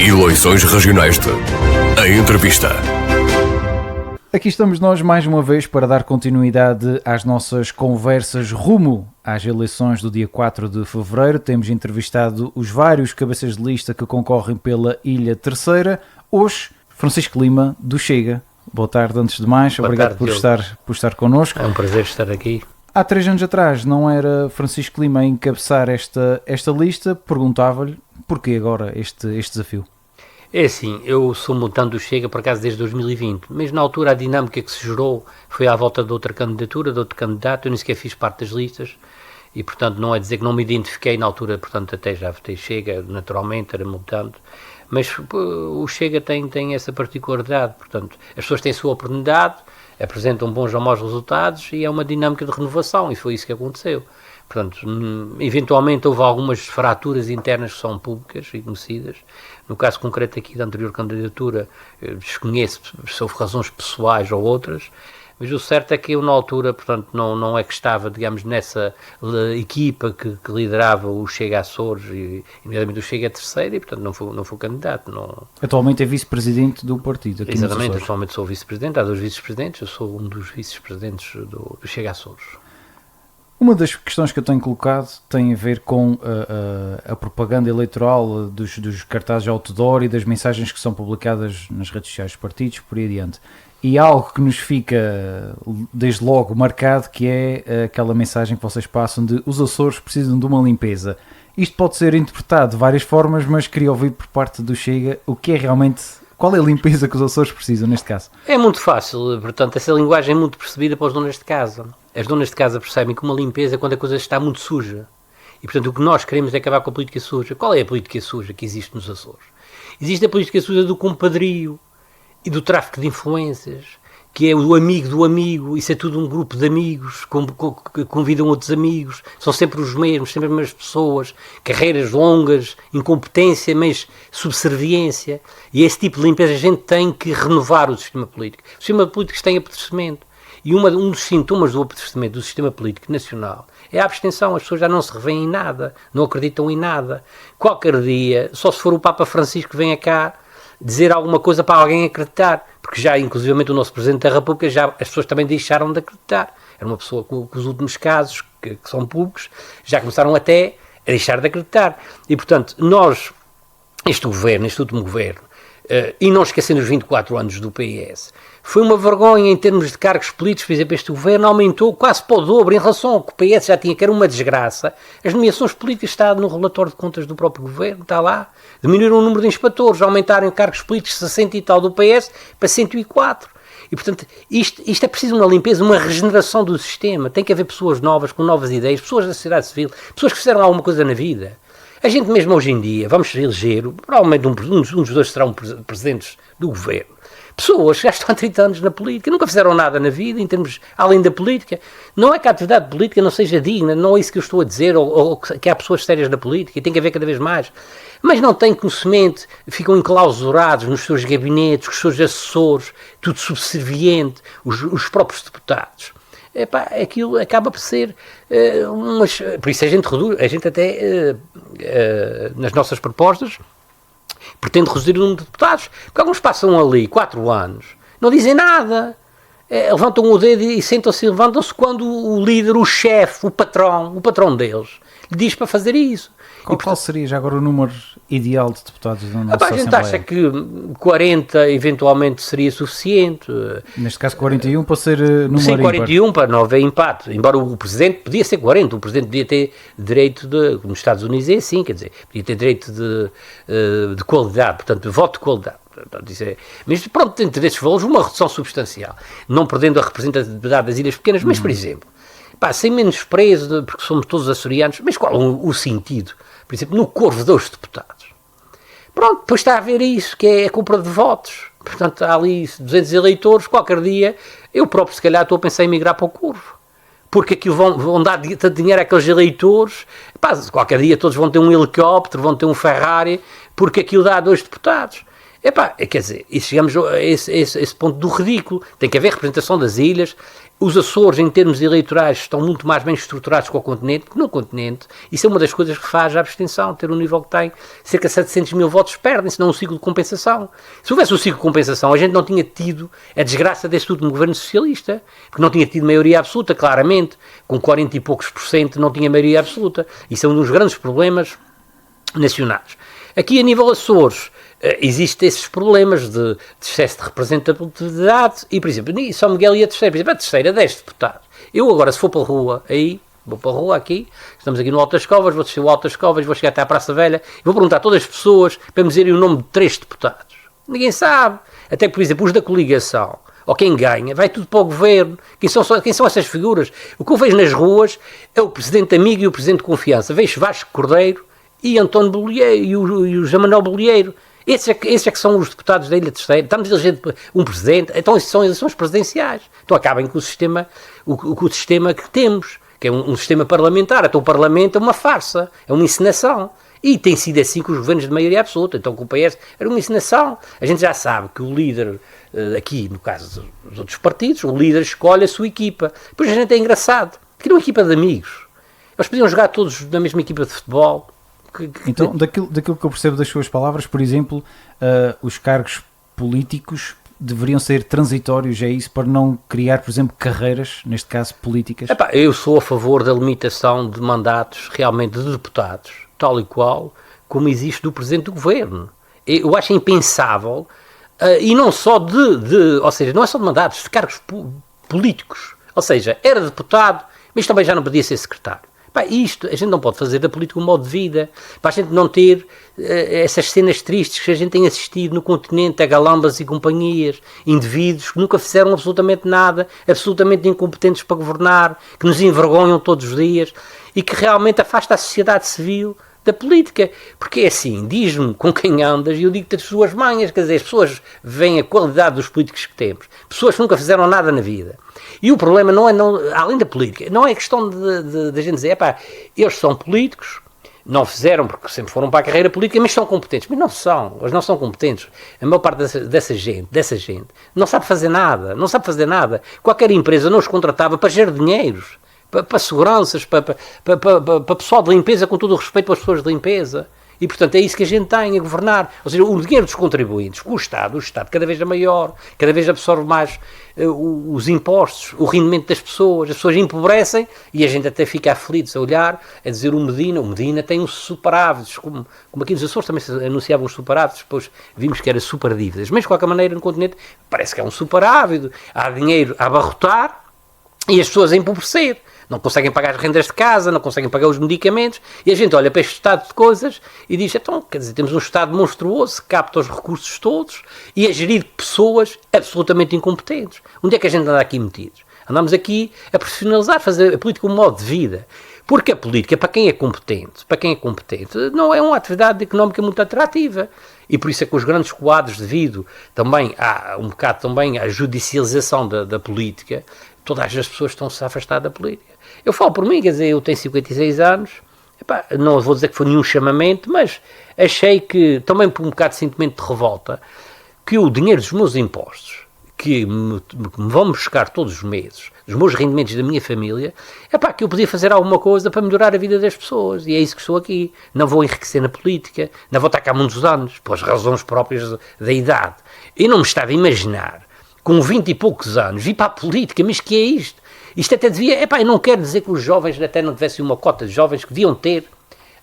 Eleições Regionais de Em Entrevista. Aqui estamos nós mais uma vez para dar continuidade às nossas conversas rumo às eleições do dia 4 de fevereiro. Temos entrevistado os vários cabeças de lista que concorrem pela Ilha Terceira. Hoje, Francisco Lima, do Chega. Boa tarde, antes de mais. Obrigado por estar connosco. É um prazer estar aqui. Há 3 anos atrás não era Francisco Lima a encabeçar esta lista. Perguntava-lhe porquê agora este desafio. É assim, eu sou militante do Chega por acaso desde 2020, mas na altura a dinâmica que se gerou foi à volta de outra candidatura, de outro candidato. Eu nem sequer fiz parte das listas e, portanto, não é dizer que não me identifiquei na altura, portanto, até já votei Chega, naturalmente, era militante. Mas o Chega tem essa particularidade, portanto, as pessoas têm a sua oportunidade, apresentam bons ou maus resultados e é uma dinâmica de renovação, e foi isso que aconteceu. Portanto, eventualmente houve algumas fraturas internas que são públicas e conhecidas. No caso concreto aqui da anterior candidatura, desconheço se houve razões pessoais ou outras, mas o certo é que eu na altura, portanto, não é que estava, digamos, nessa equipa que liderava o Chega Açores e imediatamente o Chega Terceira e, portanto, não fui candidato. Não... Atualmente é vice-presidente do partido aqui. Exatamente, atualmente sou vice-presidente, há 2 vice-presidentes, eu sou um dos vice-presidentes do Chega Açores. Uma das questões que eu tenho colocado tem a ver com a propaganda eleitoral dos cartazes outdoor e das mensagens que são publicadas nas redes sociais dos partidos, por aí adiante. E algo que nos fica desde logo marcado, que é aquela mensagem que vocês passam de os Açores precisam de uma limpeza. Isto pode ser interpretado de várias formas, mas queria ouvir por parte do Chega o que é realmente... Qual é a limpeza que os Açores precisam neste caso? É muito fácil, portanto, essa linguagem é muito percebida para os donos de casa. As donas de casa percebem que uma limpeza é quando a coisa está muito suja. E, portanto, o que nós queremos é acabar com a política suja. Qual é a política suja que existe nos Açores? Existe a política suja do compadrio e do tráfico de influências, que é o amigo do amigo, isso é tudo um grupo de amigos, que convidam outros amigos, são sempre os mesmos, sempre as mesmas pessoas, carreiras longas, incompetência, mas subserviência, e esse tipo de limpeza a gente tem que renovar o sistema político. O sistema político tem apodrecimento, e um dos sintomas do apodrecimento do sistema político nacional é a abstenção. As pessoas já não se revêem em nada, não acreditam em nada. Qualquer dia, só se for o Papa Francisco que venha cá dizer alguma coisa para alguém acreditar, porque já, inclusivamente, o nosso Presidente da República, já as pessoas também deixaram de acreditar. Era uma pessoa com os últimos casos, que são públicos, já começaram até a deixar de acreditar. E, portanto, nós, este último governo, e não esquecendo os 24 anos do PS, foi uma vergonha em termos de cargos políticos. Por exemplo, este governo aumentou quase para o dobro em relação ao que o PS já tinha, que era uma desgraça. As nomeações políticas está no relatório de contas do próprio governo, está lá. Diminuíram o número de inspetores, aumentaram cargos políticos de 60 e tal do PS para 104. E, portanto, isto é preciso uma limpeza, uma regeneração do sistema. Tem que haver pessoas novas, com novas ideias, pessoas da sociedade civil, pessoas que fizeram alguma coisa na vida. A gente mesmo hoje em dia, vamos eleger, provavelmente um dos dois serão presidentes do governo. Pessoas que já estão há 30 anos na política, nunca fizeram nada na vida, em termos, além da política. Não é que a atividade política não seja digna, não é isso que eu estou a dizer, ou que há pessoas sérias na política, e tem que haver cada vez mais. Mas não têm conhecimento, ficam enclausurados nos seus gabinetes, com os seus assessores, tudo subserviente, os próprios deputados. Aquilo acaba por ser por isso a gente até nas nossas propostas pretende reduzir o número de deputados, porque alguns passam ali 4 anos, não dizem nada, levantam o dedo e levantam-se quando o líder, o chefe, o patrão deles, lhe diz para fazer isso. Qual seria já agora o número ideal de deputados da nossa Assembleia? A gente acha que 40 eventualmente seria suficiente. Neste caso 41 para ser número Sim, ímpar. 41 para não haver empate. Embora o Presidente podia ser 40, o Presidente podia ter direito de, nos Estados Unidos é assim, quer dizer, podia ter direito de qualidade, portanto, de voto de qualidade. Mas pronto, dentro desses valores, uma redução substancial. Não perdendo a representatividade das ilhas pequenas, mas, por exemplo, sem menos preso, porque somos todos açorianos, mas qual o sentido? Por exemplo, no Corvo dos deputados. Pronto, depois está a haver isso, que é a compra de votos. Portanto, há ali 200 eleitores, qualquer dia, eu próprio, se calhar, estou a pensar em migrar para o Corvo. Porque aquilo vão dar dinheiro àqueles eleitores, qualquer dia todos vão ter um helicóptero, vão ter um Ferrari, porque aquilo dá a 2 deputados. Quer dizer, e chegamos a esse ponto do ridículo. Tem que haver representação das ilhas. Os Açores, em termos eleitorais, estão muito mais bem estruturados que o continente, que no continente. Isso é uma das coisas que faz a abstenção, ter o nível que tem. Cerca de 700 mil votos perdem-se, não um ciclo de compensação. Se houvesse um ciclo de compensação, a gente não tinha tido a desgraça deste último governo socialista, porque não tinha tido maioria absoluta, claramente, com 40 e poucos por cento não tinha maioria absoluta. Isso é um dos grandes problemas nacionais. Aqui, a nível Açores, existem esses problemas de excesso de representatividade e, por exemplo, São Miguel e a terceira 10 deputados. Eu agora, se for para a rua, vou para a rua aqui, estamos aqui no Alto das Covas, vou descer o Alto das Covas, vou chegar até à Praça Velha e vou perguntar a todas as pessoas para me dizerem o nome de 3 deputados. Ninguém sabe. Até que, por exemplo, os da coligação, ou quem ganha, vai tudo para o governo. Quem são essas figuras? O que eu vejo nas ruas é o presidente amigo e o presidente de confiança. Vejo Vasco Cordeiro e António Bolieiro e o José Manuel Bolieiro. Esses é que são os deputados da Ilha Terceira. Estamos a eleger um presidente, então são eleições presidenciais. Então acabem com o sistema que temos, que é um sistema parlamentar. Então o Parlamento é uma farsa, é uma encenação. E tem sido assim com os governos de maioria absoluta. Então com o PS era uma encenação. A gente já sabe que o líder, aqui no caso dos outros partidos, o líder escolhe a sua equipa. Depois a gente é engraçado, porque não é uma equipa de amigos. Eles podiam jogar todos na mesma equipa de futebol. Então, daquilo que eu percebo das suas palavras, por exemplo, os cargos políticos deveriam ser transitórios, é isso, para não criar, por exemplo, carreiras, neste caso políticas? Eu sou a favor da limitação de mandatos realmente de deputados, tal e qual como existe do Presidente do Governo. Eu acho impensável, e não só ou seja, não é só de mandatos, de cargos políticos. Ou seja, era deputado, mas também já não podia ser secretário. Isto, a gente não pode fazer da política um modo de vida, para a gente não ter essas cenas tristes que a gente tem assistido no continente, a galambas e companhias, indivíduos que nunca fizeram absolutamente nada, absolutamente incompetentes para governar, que nos envergonham todos os dias e que realmente afasta a sociedade civil da política, porque é assim, diz-me com quem andas e eu digo-te as suas manhas, quer dizer, as pessoas veem a qualidade dos políticos que temos, pessoas que nunca fizeram nada na vida. E o problema não é, além da política, não é questão de a gente dizer, eles são políticos, não fizeram porque sempre foram para a carreira política, mas são competentes. Mas não são, eles não são competentes. A maior parte dessa gente não sabe fazer nada, Qualquer empresa não os contratava para gerar dinheiros, para seguranças, para pessoal de limpeza, com todo o respeito para as pessoas de limpeza. E, portanto, é isso que a gente tem a governar. Ou seja, o dinheiro dos contribuintes, o Estado cada vez é maior, cada vez absorve mais os impostos, o rendimento das pessoas. As pessoas empobrecem e a gente até fica aflito a olhar, a dizer o Medina tem uns superávites, como aqui nos Açores também se anunciavam os superávites, depois vimos que era super dívidas. Mas, de qualquer maneira, no continente parece que é um superávit, há dinheiro a abarrotar e as pessoas a empobrecer. Não conseguem pagar as rendas de casa, não conseguem pagar os medicamentos, e a gente olha para este estado de coisas e diz, então, quer dizer, temos um Estado monstruoso que capta os recursos todos e é gerido por pessoas absolutamente incompetentes. Onde é que a gente anda aqui metidos? Andamos aqui a profissionalizar, fazer a política um modo de vida. Porque a política, para quem é competente, não é uma atividade económica muito atrativa. E por isso é que os grandes quadros, devido também à judicialização da política, todas as pessoas estão-se a afastar da política. Eu falo por mim, quer dizer, eu tenho 56 anos, não vou dizer que foi nenhum chamamento, mas achei que, também por um bocado de sentimento de revolta, que o dinheiro dos meus impostos, que me vão buscar todos os meses, dos meus rendimentos da minha família, que eu podia fazer alguma coisa para melhorar a vida das pessoas, e é isso que estou aqui. Não vou enriquecer na política, não vou estar cá há muitos anos, pelas razões próprias da idade. Eu não me estava a imaginar, com 20 e poucos anos, vir para a política, mas que é isto? Isto até devia, eu não quero dizer que os jovens até não tivessem uma cota de jovens que deviam ter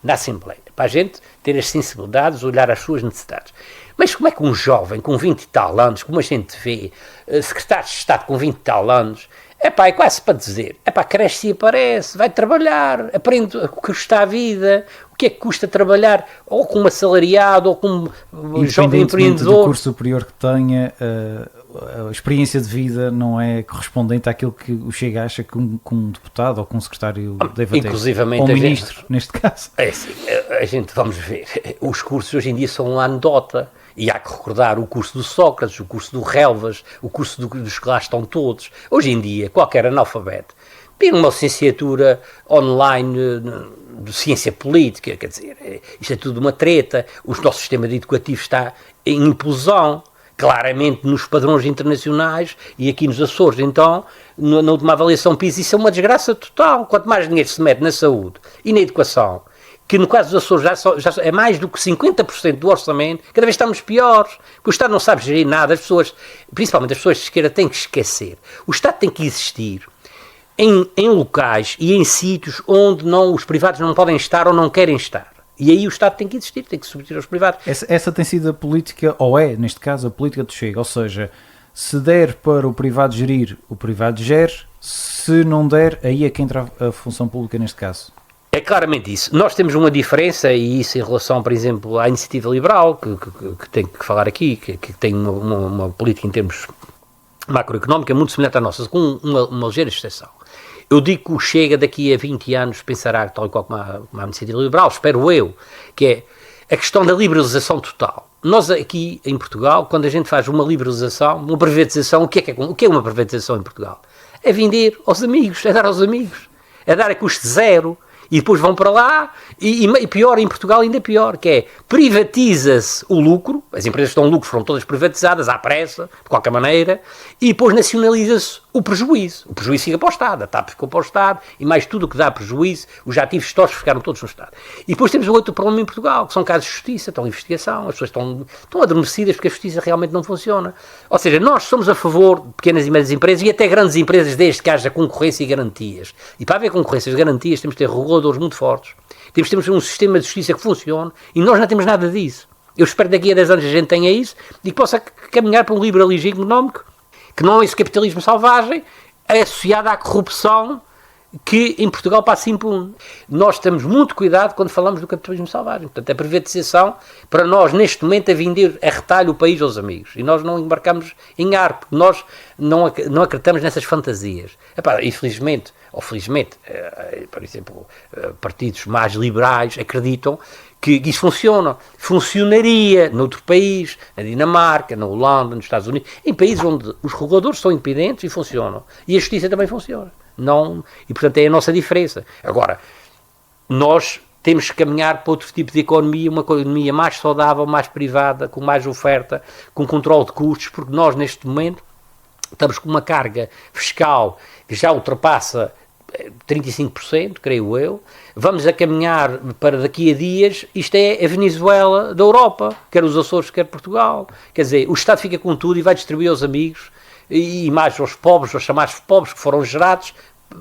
na Assembleia, para a gente ter as sensibilidades, olhar às suas necessidades. Mas como é que um jovem com 20 e tal anos, como a gente vê, secretário de Estado com 20 e tal anos, é quase para dizer, cresce e aparece, vai trabalhar, aprende o que custa a vida, o que é que custa trabalhar, ou como assalariado, ou como jovem empreendedor. Do curso superior que tenha, a experiência de vida não é correspondente àquilo que o Chega acha que um deputado ou que um secretário deve ter, ou um ministro, neste caso. É assim, a gente, vamos ver, os cursos hoje em dia são uma anedota, e há que recordar o curso do Sócrates, o curso do Relvas, o curso dos que lá estão todos. Hoje em dia, qualquer analfabeto tem uma licenciatura online de ciência política, quer dizer, isto é tudo uma treta, o nosso sistema educativo está em implosão. claramente nos padrões internacionais, e aqui nos Açores, então, na última avaliação PISA, isso é uma desgraça total. Quanto mais dinheiro se mete na saúde e na educação, que no caso dos Açores já é mais do que 50% do orçamento, cada vez estamos piores, porque o Estado não sabe gerir nada, as pessoas, principalmente as pessoas de esquerda, têm que esquecer. O Estado tem que existir em locais e em sítios onde os privados não podem estar ou não querem estar. E aí o Estado tem que existir, tem que substituir aos privados. Essa tem sido a política, ou é, neste caso, a política do Chega. Ou seja, se der para o privado gerir, o privado gere. Se não der, aí é que entra a função pública neste caso. É claramente isso. Nós temos uma diferença, e isso em relação, por exemplo, à iniciativa liberal, que tem que falar aqui, que tem uma política em termos macroeconómica muito semelhante à nossa, com uma ligeira exceção. Eu digo que o Chega daqui a 20 anos pensará, tal e qual como a iniciativa liberal, espero eu, que é a questão da liberalização total. Nós aqui em Portugal, quando a gente faz uma liberalização, uma privatização, o que é uma privatização em Portugal? É vender aos amigos, é dar aos amigos, é dar a custo zero, e depois vão para lá, e pior, em Portugal ainda pior, que é, privatiza-se o lucro, as empresas que estão no lucro foram todas privatizadas, à pressa, de qualquer maneira, e depois nacionaliza-se o prejuízo fica para o Estado, a TAP ficou para o Estado, e mais tudo o que dá prejuízo, os ativos históricos ficaram todos no Estado. E depois temos outro problema em Portugal, que são casos de justiça, estão em investigação, as pessoas estão adormecidas porque a justiça realmente não funciona. Ou seja, nós somos a favor de pequenas e médias empresas e até grandes empresas, desde que haja concorrência e garantias. E para haver concorrência e garantias temos que ter reguladores muito fortes, temos que ter um sistema de justiça que funcione, e nós não temos nada disso. Eu espero que daqui a 10 anos a gente tenha isso e que possa caminhar para um liberalismo económico, que não é esse capitalismo selvagem, associado à corrupção que em Portugal passa impune. Nós temos muito cuidado quando falamos do capitalismo selvagem. Portanto, a privatização, para nós, neste momento, é vender a retalho o país aos amigos. E nós não embarcamos em ar, porque nós não acreditamos nessas fantasias. Infelizmente, ou felizmente, por exemplo, partidos mais liberais acreditam que isso funciona. Funcionaria noutro país, na Dinamarca, na Holanda, nos Estados Unidos, em países onde os reguladores são independentes e funcionam. E a justiça também funciona. E, portanto, é a nossa diferença. Agora, nós temos que caminhar para outro tipo de economia, uma economia mais saudável, mais privada, com mais oferta, com controle de custos, porque nós, neste momento, estamos com uma carga fiscal que já ultrapassa 35%, creio eu. Vamos a caminhar para daqui a dias, isto é a Venezuela da Europa, quer os Açores, quer Portugal. Quer dizer, o Estado fica com tudo e vai distribuir aos amigos, e mais aos pobres, aos chamados pobres que foram gerados,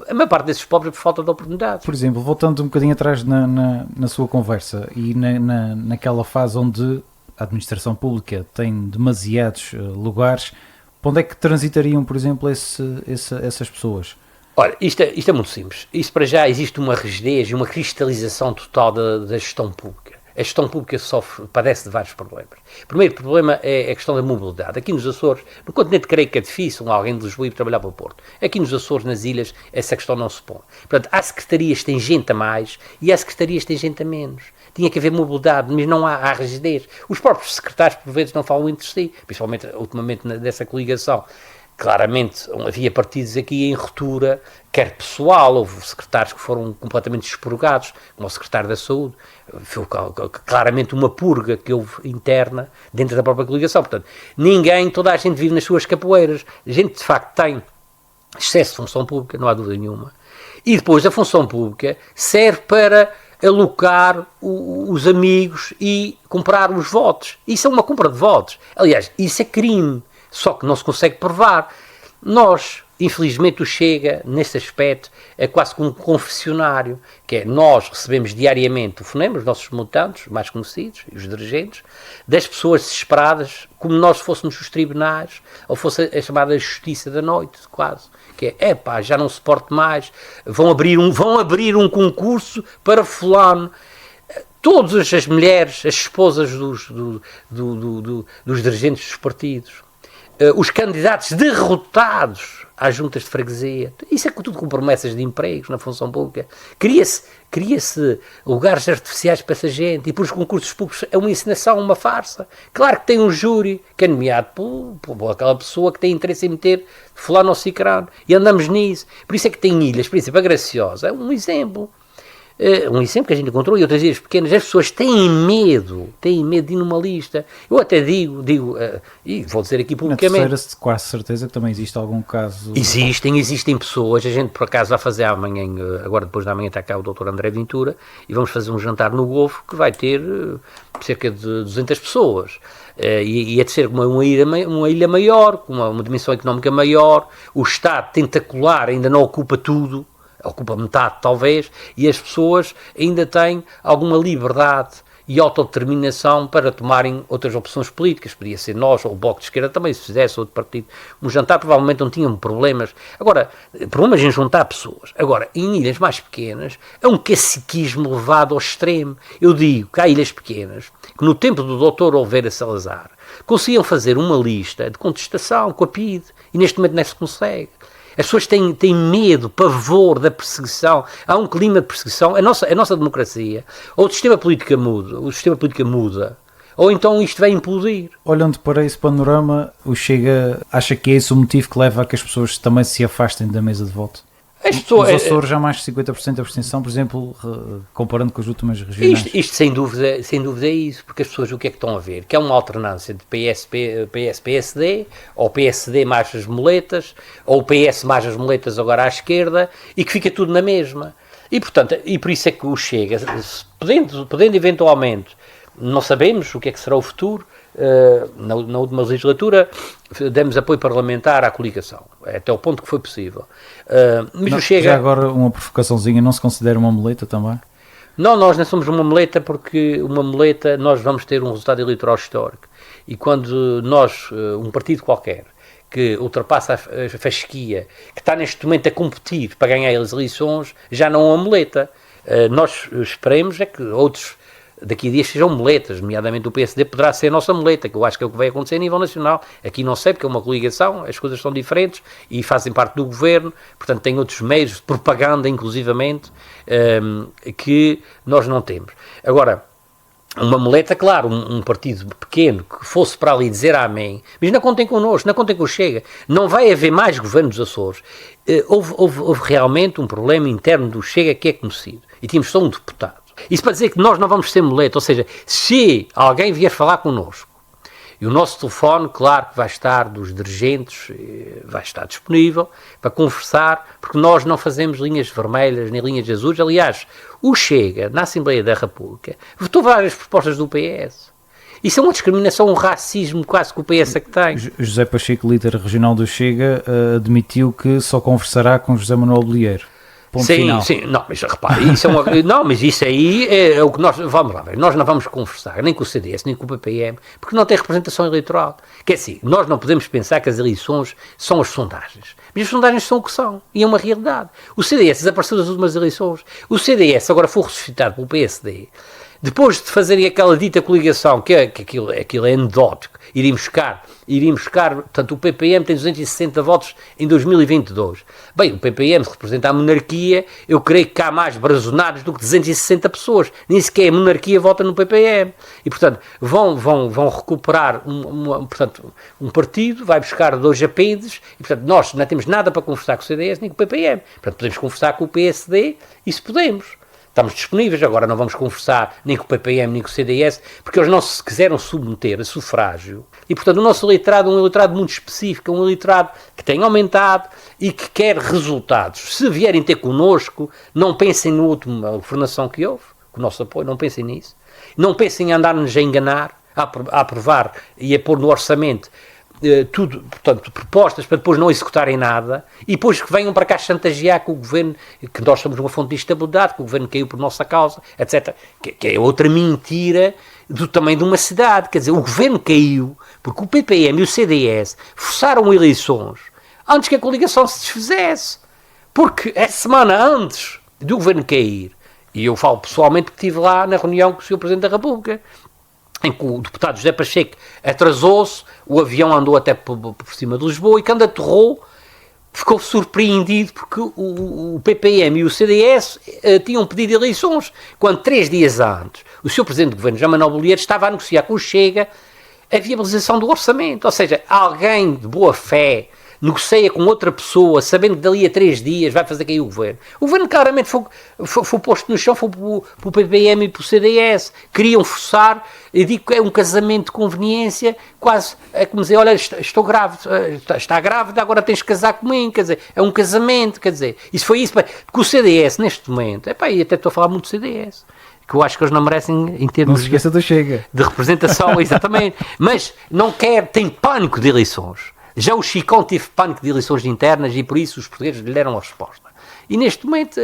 a maior parte desses pobres por falta de oportunidades. Por exemplo, voltando um bocadinho atrás na sua conversa e naquela fase onde a administração pública tem demasiados lugares, para onde é que transitariam, por exemplo, essas pessoas? Olha, isto é muito simples. Isto, para já, existe uma rigidez e uma cristalização total da gestão pública. A gestão pública padece de vários problemas. O primeiro problema é a questão da mobilidade. Aqui nos Açores, no continente creio que é difícil alguém de Lisboa ir trabalhar para o Porto. Aqui nos Açores, nas ilhas, essa questão não se põe. Portanto, há secretarias que têm gente a mais e há secretarias que têm gente a menos. Tinha que haver mobilidade, mas não há rigidez. Os próprios secretários, por vezes, não falam entre si, principalmente, ultimamente, dessa coligação. Claramente, havia partidos aqui em ruptura, quer pessoal, houve secretários que foram completamente expurgados, como o secretário da Saúde, foi claramente uma purga que houve interna dentro da própria coligação. Portanto, toda a gente vive nas suas capoeiras. A gente, de facto, tem excesso de função pública, não há dúvida nenhuma. E depois a função pública serve para alocar os amigos e comprar os votos. Isso é uma compra de votos. Aliás, isso é crime. Só que não se consegue provar. Nós, infelizmente, o Chega, nesse aspecto, é quase como um confessionário, que é, nós recebemos diariamente o fonema, os nossos militantes, mais conhecidos, e os dirigentes, das pessoas desesperadas, como nós fôssemos os tribunais, ou fosse a chamada justiça da noite, quase, que é, já não suporto mais, vão abrir um concurso para fulano. Todas as mulheres, as esposas dos dirigentes dos partidos, os candidatos derrotados às juntas de freguesia, isso é tudo com promessas de empregos na função pública. Cria-se lugares artificiais para essa gente, e por os concursos públicos é uma encenação, uma farsa. Claro que tem um júri que é nomeado por aquela pessoa que tem interesse em meter fulano ou cicrano, e andamos nisso. Por isso é que tem ilhas, por exemplo, a Graciosa é um exemplo. um exemplo que a gente encontrou, e outras ilhas pequenas, as pessoas têm medo de ir numa lista. Eu até digo e vou dizer aqui publicamente. Na terceira, quase certeza que também existe algum caso. Existem pessoas, a gente por acaso vai fazer amanhã, agora depois da manhã está cá o Dr. André Ventura, e vamos fazer um jantar no Golfo que vai ter cerca de 200 pessoas. E é de ser uma ilha maior, com uma dimensão económica maior, o Estado tentacular ainda não ocupa tudo, ocupa metade talvez, e as pessoas ainda têm alguma liberdade e autodeterminação para tomarem outras opções políticas. Podia ser nós, ou o Bloco de Esquerda também, se fizesse outro partido. Um jantar provavelmente não tinham problemas. Agora, problemas em juntar pessoas. Agora, em ilhas mais pequenas, é um caciquismo levado ao extremo. Eu digo que há ilhas pequenas, que no tempo do Dr. Oliveira Salazar, conseguiam fazer uma lista de contestação com a PIDE, e neste momento não se consegue. As pessoas têm medo, pavor da perseguição. Há um clima de perseguição. A nossa democracia, ou o sistema político muda, ou então isto vai implodir. Olhando para esse panorama, o Chega acha que é esse o motivo que leva a que as pessoas também se afastem da mesa de voto? Os Açores já mais de 50% de abstenção, por exemplo, comparando com as últimas regionais. Isto sem dúvida é isso, porque as pessoas o que é que estão a ver? Que é uma alternância de PS-PSD, ou PSD mais as moletas, ou PS mais as moletas agora à esquerda, e que fica tudo na mesma. E, portanto, por isso é que o Chega, podendo eventualmente, não sabemos o que é que será o futuro. Na última legislatura demos apoio parlamentar à coligação, até o ponto que foi possível. Mas não, o Chega... Já agora uma provocações, não se considera uma muleta também? Não, nós não somos uma muleta, porque uma muleta nós vamos ter um resultado eleitoral histórico, e quando nós, um partido qualquer que ultrapassa a fasquia, que está neste momento a competir para ganhar as eleições, já não é uma muleta. Nós esperemos é que outros daqui a dias sejam muletas, nomeadamente o PSD poderá ser a nossa muleta, que eu acho que é o que vai acontecer a nível nacional. Aqui não sei, porque é uma coligação, as coisas são diferentes e fazem parte do governo, portanto tem outros meios de propaganda, inclusivamente, que nós não temos. Agora, uma muleta, claro, um partido pequeno que fosse para ali dizer amém, mas não contem connosco, não contem com o Chega, não vai haver mais governo dos Açores. Houve realmente um problema interno do Chega que é conhecido, e tínhamos só um deputado. Isso para dizer que nós não vamos ser muleta, ou seja, se alguém vier falar connosco, e o nosso telefone, claro que vai estar dos dirigentes, vai estar disponível para conversar, porque nós não fazemos linhas vermelhas nem linhas azuis. Aliás, o Chega, na Assembleia da República, votou várias propostas do PS. Isso é uma discriminação, um racismo quase que o PS é que tem. José Pacheco, líder regional do Chega, admitiu que só conversará com José Manuel Bolieiro. Sim, não, mas repare, mas isso aí é o que nós, vamos lá ver, nós não vamos conversar nem com o CDS, nem com o PPM, porque não tem representação eleitoral. Quer dizer, nós não podemos pensar que as eleições são as sondagens, mas as sondagens são o que são, e é uma realidade. O CDS desapareceu das últimas eleições, o CDS agora foi ressuscitado pelo PSD, depois de fazerem aquela dita coligação, que aquilo é anedótico, iríamos buscar, portanto, o PPM tem 260 votos em 2022. Bem, o PPM, se representa a monarquia, eu creio que há mais brazonados do que 260 pessoas. Nem sequer a monarquia vota no PPM. E, portanto, vão recuperar um partido, vai buscar 2 apêndices, e, portanto, nós não temos nada para conversar com o CDS nem com o PPM. Portanto, podemos conversar com o PSD, isso podemos. Estamos disponíveis, agora não vamos conversar nem com o PPM nem com o CDS, porque eles não se quiseram submeter a sufrágio. E, portanto, o nosso eleitorado é um eleitorado muito específico, é um eleitorado que tem aumentado e que quer resultados. Se vierem ter connosco, não pensem na última governação que houve, com o nosso apoio, não pensem nisso. Não pensem em andar-nos a enganar, a aprovar e a pôr no orçamento tudo, portanto, propostas para depois não executarem nada, e depois que venham para cá chantagear com o governo, que nós somos uma fonte de instabilidade, que o governo caiu por nossa causa, etc. Que é outra mentira do tamanho de uma cidade. Quer dizer, o governo caiu porque o PPM e o CDS forçaram eleições antes que a coligação se desfizesse. Porque a semana antes do governo cair, e eu falo pessoalmente que estive lá na reunião com o Sr. Presidente da República, em que o deputado José Pacheco atrasou-se, o avião andou até por cima de Lisboa, e quando aterrou ficou surpreendido porque o PPM e o CDS tinham pedido eleições, quando 3 dias antes o Sr. Presidente do Governo, José Manuel Bolieiro, estava a negociar com o Chega a viabilização do orçamento. Ou seja, alguém de boa fé negocia com outra pessoa, sabendo que dali a 3 dias vai fazer cair o governo. O governo claramente foi posto no chão, foi para o PPM e para o CDS. Queriam forçar, eu digo que é um casamento de conveniência, quase, é como dizer, olha, estou grávida, está grávida, agora tens de casar comigo, quer dizer, é um casamento, quer dizer, isso foi isso, porque o CDS, neste momento, e até estou a falar muito do CDS, que eu acho que eles não merecem em termos Não se esqueça do Chega. de representação, exatamente, mas não quer, tem pânico de eleições. Já o Chicão teve pânico de eleições internas e por isso os portugueses lhe deram a resposta. E neste momento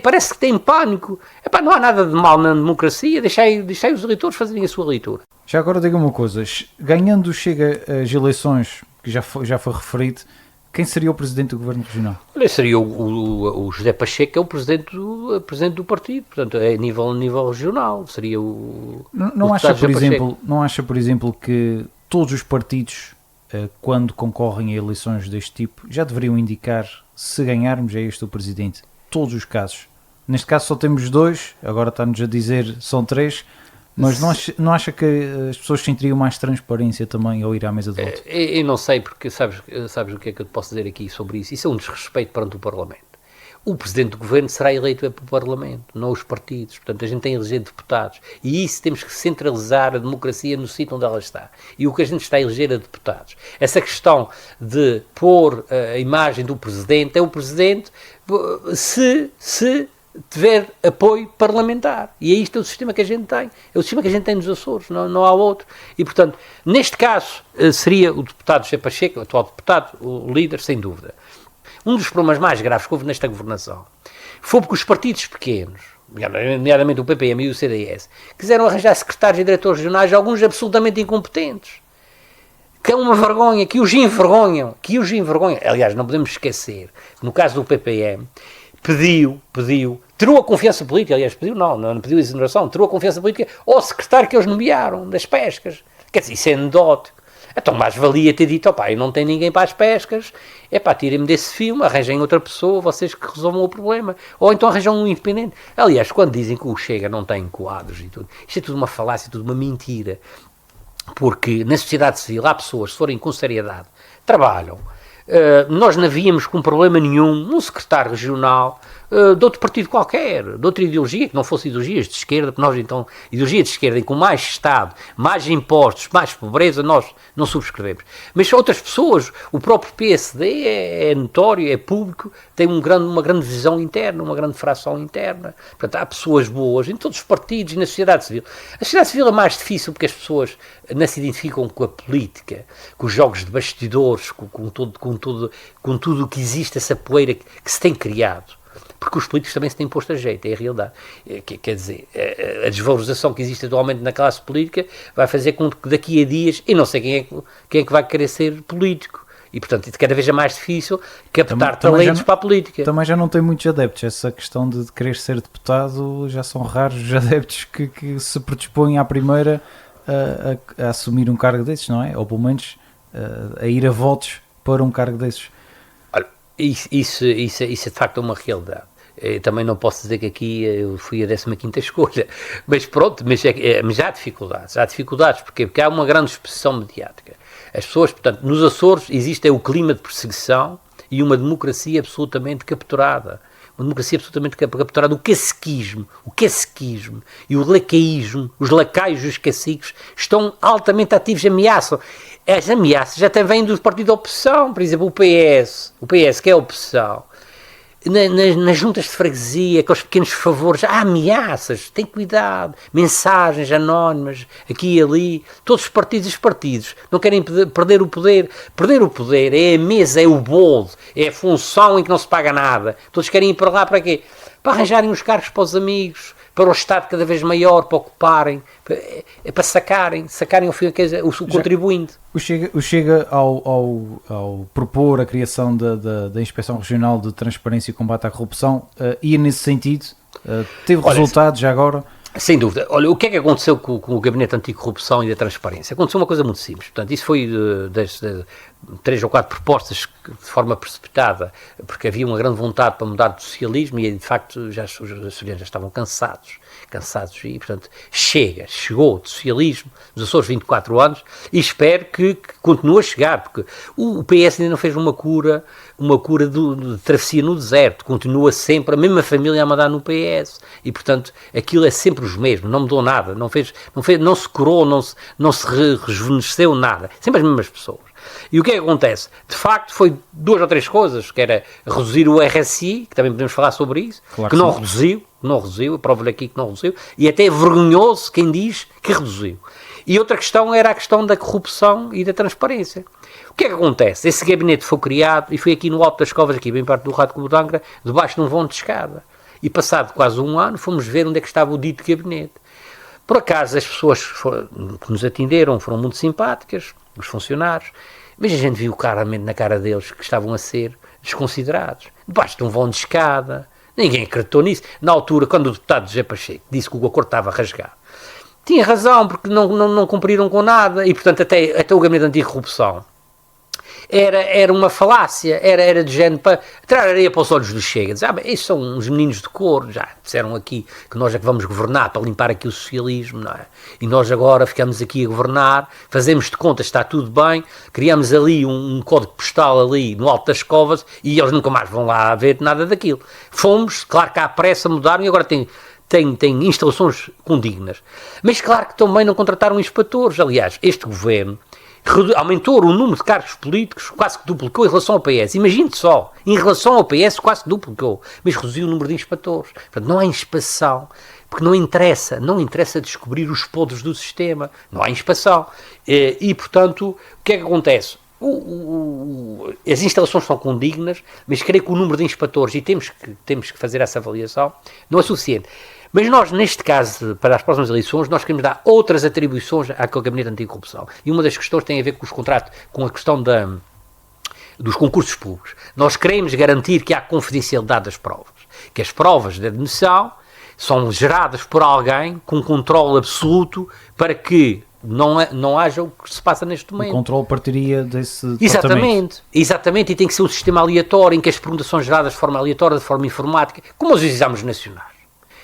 parece que tem pânico. Não há nada de mal na democracia, deixai os eleitores fazerem a sua leitura. Já agora diga uma coisa, ganhando o Chega as eleições, que já foi referido, quem seria o presidente do Governo Regional? Seria o José Pacheco, que é o presidente do partido, portanto, é a nível regional. Seria o. Não acha, por exemplo, que todos os partidos, quando concorrem a eleições deste tipo, já deveriam indicar, se ganharmos, é este o presidente? Todos os casos. Neste caso só temos 2, agora está-nos a dizer são 3, mas não acha que as pessoas sentiriam mais transparência também ao ir à mesa de voto? Eu não sei, porque sabes o que é que eu te posso dizer aqui sobre isso? Isso é um desrespeito perante o Parlamento. O Presidente do Governo será eleito pelo Parlamento, não os partidos. Portanto, a gente tem a eleger deputados. E isso temos que centralizar a democracia no sítio onde ela está. E o que a gente está a eleger é deputados. Essa questão de pôr a imagem do Presidente, é o Presidente se tiver apoio parlamentar. E é isto é o sistema que a gente tem. É o sistema que a gente tem nos Açores, não há outro. E, portanto, neste caso, seria o deputado José Pacheco, o atual deputado, o líder, sem dúvida. Um dos problemas mais graves que houve nesta governação foi porque os partidos pequenos, nomeadamente o PPM e o CDS, quiseram arranjar secretários e diretores regionais, alguns absolutamente incompetentes. Que é uma vergonha, que os envergonham. Aliás, não podemos esquecer, no caso do PPM, tirou a confiança política, aliás, não pediu exoneração, tirou a confiança política ao secretário que eles nomearam, das pescas. Quer dizer, isso é anedótico. Então mais valia ter dito, eu não tenho ninguém para as pescas, tirem-me desse filme, arranjem outra pessoa, vocês que resolvam o problema. Ou então arranjam um independente. Aliás, quando dizem que o Chega não tem quadros e tudo, isto é tudo uma falácia, tudo uma mentira. Porque na sociedade civil há pessoas, se forem com seriedade, trabalham. Nós não víamos com problema nenhum um secretário regional de outro partido qualquer, de outra ideologia, que não fosse ideologias de esquerda, porque nós então, ideologia de esquerda, em com mais Estado, mais impostos, mais pobreza, nós não subscrevemos. Mas outras pessoas, o próprio PSD é notório, é público, tem uma grande visão interna, uma grande fração interna. Portanto, há pessoas boas em todos os partidos e na sociedade civil. A sociedade civil é mais difícil porque as pessoas não se identificam com a política, com os jogos de bastidores, com tudo o que existe, essa poeira que se tem criado. Porque os políticos também se têm posto a jeito, é a realidade. Quer dizer, a desvalorização que existe atualmente na classe política vai fazer com que daqui a dias, e não sei quem é que vai querer ser político. E, portanto, cada vez é mais difícil captar talentos para a política. Também já não tem muitos adeptos. Essa questão de querer ser deputado, já são raros os adeptos que se predispõem à primeira a assumir um cargo desses, não é? Ou pelo menos a ir a votos para um cargo desses. Olha, isso é de facto uma realidade. Eu também não posso dizer que aqui eu fui a 15ª escolha, mas pronto, mas há dificuldades, porque há uma grande exposição mediática. As pessoas, portanto, nos Açores existe o clima de perseguição e uma democracia absolutamente capturada. Uma democracia absolutamente capturada. O caciquismo e o lacaísmo, os lacaios e os caciques estão altamente ativos, ameaçam. As ameaças já vêm do partido da oposição, por exemplo, o PS que é a oposição. Nas juntas de freguesia, com os pequenos favores, há ameaças, tem cuidado, mensagens anónimas, aqui e ali, todos os partidos não querem perder o poder é a mesa, é o bolo, é a função em que não se paga nada, todos querem ir para lá para quê? Para arranjarem os cargos para os amigos, para o Estado cada vez maior, para ocuparem, para sacarem o contribuinte. O Chega ao propor a criação da Inspeção Regional de Transparência e Combate à Corrupção, ia nesse sentido, teve resultados já agora? Sem dúvida. Olha, o que é que aconteceu com o Gabinete Anticorrupção e da Transparência? Aconteceu uma coisa muito simples. Portanto, isso foi das 3 ou 4 propostas de forma precipitada, porque havia uma grande vontade para mudar do socialismo e, de facto, os açorianos já estavam cansados cansados e, portanto, chegou de socialismo nos Açores 24 anos e espero que continue a chegar, porque o PS ainda não fez uma cura de travessia no deserto, continua sempre a mesma família a mandar no PS e, portanto, aquilo é sempre os mesmos, não mudou nada, não se curou, não se rejuvenesceu nada, sempre as mesmas pessoas. E o que é que acontece? De facto, foi 2 ou 3 coisas, que era reduzir o RSI, que também podemos falar sobre isso, claro que não reduziu, eu provo-lhe aqui que não reduziu, e até é vergonhoso quem diz que reduziu. E outra questão era a questão da corrupção e da transparência. O que é que acontece? Esse gabinete foi criado e foi aqui no Alto das Covas, aqui bem perto do Rato de Angra, debaixo de um vão de escada. E passado quase um ano, fomos ver onde é que estava o dito gabinete. Por acaso, as pessoas que nos atenderam foram muito simpáticas, os funcionários, mas a gente viu claramente na cara deles que estavam a ser desconsiderados. Debaixo de um vão de escada, ninguém acreditou nisso. Na altura, quando o deputado José Pacheco disse que o acordo estava rasgado, tinha razão, porque não cumpriram com nada, e portanto até o gabinete anticorrupção era uma falácia, era de género para tirar areia para os olhos do Chega, dizer, estes são uns meninos de cor, já disseram aqui que nós é que vamos governar para limpar aqui o socialismo, não é? E nós agora ficamos aqui a governar, fazemos de conta, está tudo bem, criamos ali um código postal ali no Alto das Covas e eles nunca mais vão lá ver nada daquilo. Fomos, claro que à pressa mudaram e agora tem instalações condignas. Mas claro que também não contrataram inspetores. Aliás, este governo aumentou o número de cargos políticos, quase que duplicou em relação ao PS. Imagine só, em relação ao PS quase que duplicou, mas reduziu o número de inspetores. Portanto, não há inspeção, porque não interessa descobrir os podres do sistema, não há inspeção. E portanto, o que é que acontece? As instalações são condignas, mas creio que o número de inspetores, e temos que fazer essa avaliação, não é suficiente. Mas nós, neste caso, para as próximas eleições, nós queremos dar outras atribuições àquele gabinete anticorrupção. E uma das questões tem a ver com os contratos, com a questão dos concursos públicos. Nós queremos garantir que há confidencialidade das provas, que as provas de admissão são geradas por alguém com controle absoluto para que não haja o que se passa neste momento. O controle partiria desse Exatamente, e tem que ser um sistema aleatório, em que as perguntas são geradas de forma aleatória, de forma informática, como os exames nacionais.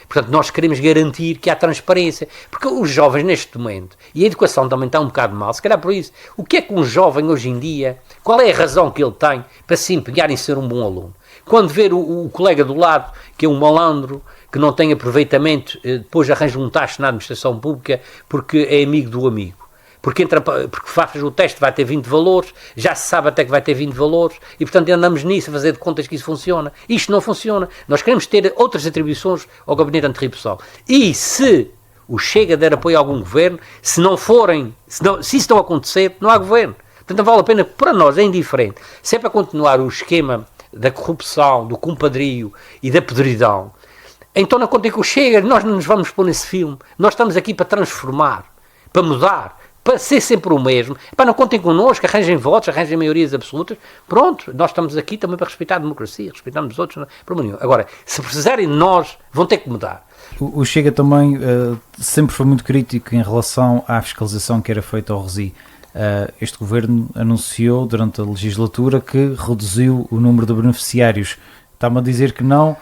Portanto, nós queremos garantir que há transparência, porque os jovens neste momento, e a educação também está um bocado mal, se calhar por isso, o que é que um jovem hoje em dia, qual é a razão que ele tem para se empenhar em ser um bom aluno? Quando ver o colega do lado, que é um malandro, que não tem aproveitamento, depois arranja um tacho na administração pública porque é amigo do amigo. Porque faz o teste, vai ter 20 valores, já se sabe até que vai ter 20 valores, e portanto andamos nisso a fazer de contas que isso funciona. Isto não funciona. Nós queremos ter outras atribuições ao gabinete anticorrupção. E se o Chega der apoio a algum governo, se isso não acontecer, não há governo. Portanto, não vale a pena, para nós é indiferente. Se é para continuar o esquema da corrupção, do compadrio e da podridão, então não contem com o Chega, nós não nos vamos pôr nesse filme. Nós estamos aqui para transformar, para mudar, para ser sempre o mesmo. Não contem connosco, arranjem votos, arranjem maiorias absolutas. Pronto, nós estamos aqui também para respeitar a democracia, respeitamos os outros, não é problema nenhum. Agora, se precisarem de nós, vão ter que mudar. O Chega também sempre foi muito crítico em relação à fiscalização que era feita ao RESI. Este governo anunciou durante a legislatura que reduziu o número de beneficiários. Está-me a dizer que não.